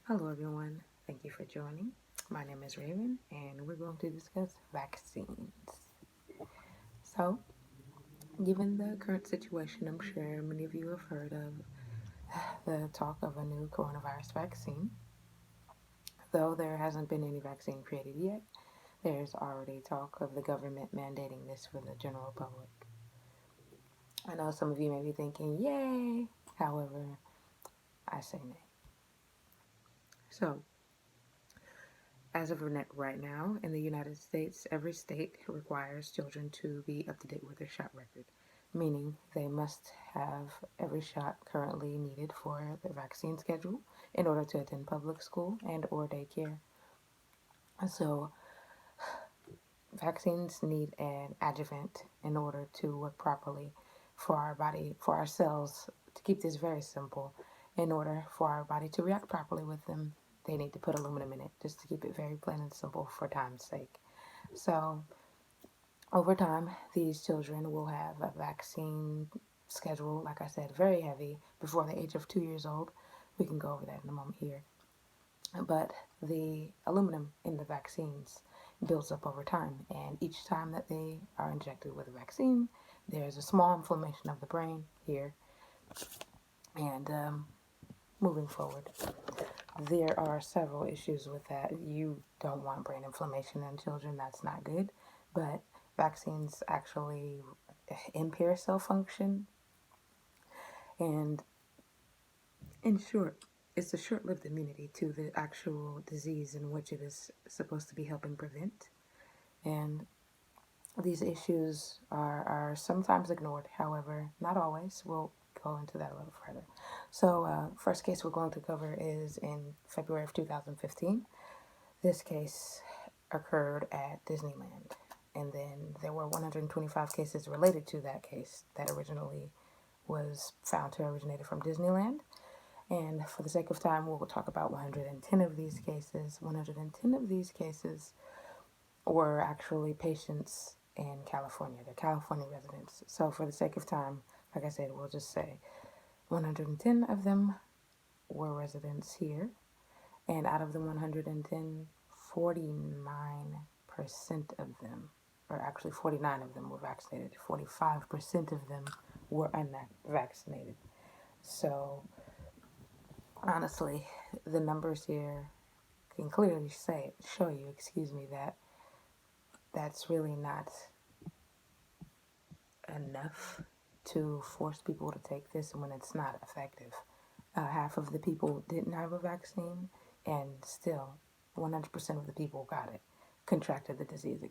Hello, everyone. Thank you for joining. My name is Raven, and we're going to discuss vaccines. So, given the current situation, I'm sure many of you have heard of the talk of a new coronavirus vaccine. Though there hasn't been any vaccine created yet, there's already talk of the government mandating this for the general public. I know some of you may be thinking, yay! However, I say nay. So, as of right now, in the United States, every state requires children to be up to date with their shot record, meaning they must have every shot currently needed for their vaccine schedule in order to attend public school and or daycare. So, vaccines need an adjuvant in order to work properly for our body, for our cells. To keep this very simple, in order for our body to react properly with them, they need to put aluminum in it, just to keep it very plain and simple for time's sake. So, over time, these children will have a vaccine schedule, like I said, very heavy before the age of 2 years old. We can go over that in a moment here. But the aluminum in the vaccines builds up over time, and each time that they are injected with a vaccine, there's a small inflammation of the brain here. And moving forward, there are several issues with that. You don't want brain inflammation in children, that's not good. But vaccines actually impair cell function. And in short, it's a short lived immunity to the actual disease in which it is supposed to be helping prevent. And these issues are sometimes ignored, however, not always. We'll go into that a little further. So, first case we're going to cover is in February of 2015. This case occurred at Disneyland, and then there were 125 cases related to that case that originally was found to originate from Disneyland. And for the sake of time, we'll talk about 110 of these cases. 110 of these cases were actually patients in California. They're California residents. So for the sake of time, like I said, we'll just say 110 of them were residents here. And out of the 110, 49% of them, or actually 49 of them were vaccinated. 45% of them were unvaccinated. So honestly, the numbers here can clearly show you, that that's really not enough to force people to take this when it's not effective. Half of the people didn't have a vaccine, and still 100% of the people contracted the disease,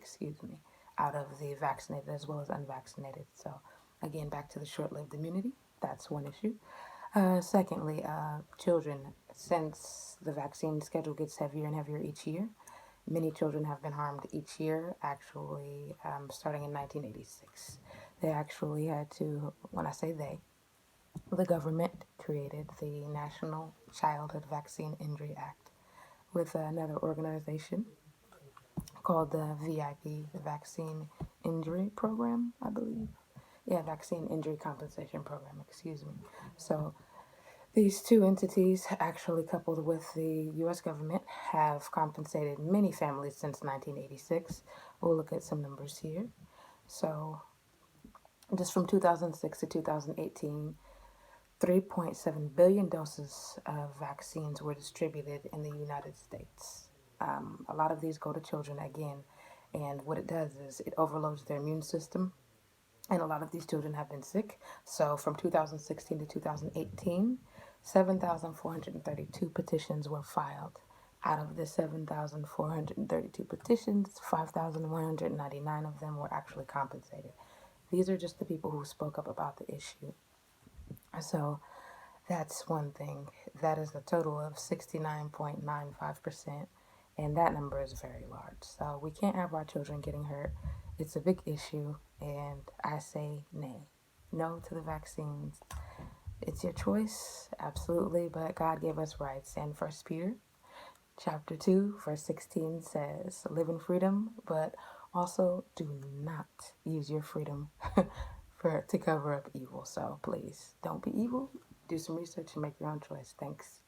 out of the vaccinated as well as unvaccinated. So, again, back to the short lived immunity. That's one issue. Secondly, children, since the vaccine schedule gets heavier and heavier each year, many children have been harmed each year, actually, starting in 1986. They actually had to, when I say they, the government created the National Childhood Vaccine Injury Act with another organization called the VIP, the Vaccine Injury Program, I believe. Yeah, Vaccine Injury Compensation Program, So these two entities, actually coupled with the U.S. government, have compensated many families since 1986. We'll look at some numbers here. So just from 2006 to 2018, 3.7 billion doses of vaccines were distributed in the United States. A lot of these go to children again, and what it does is it overloads their immune system, and a lot of these children have been sick. So from 2016 to 2018, 7,432 petitions were filed. Out of the 7,432 petitions, 5,199 of them were actually compensated. These are just the people who spoke up about the issue. So that's one thing. That is a total of 69.95%, and that number is very large. So we can't have our children getting hurt. It's a big issue, and I say nay. No to the vaccines. It's your choice, absolutely, but God gave us rights. And 1 Peter chapter 2, verse 16 says, live in freedom, but also do not use your freedom to cover up evil. So please, don't be evil. Do some research and make your own choice. Thanks.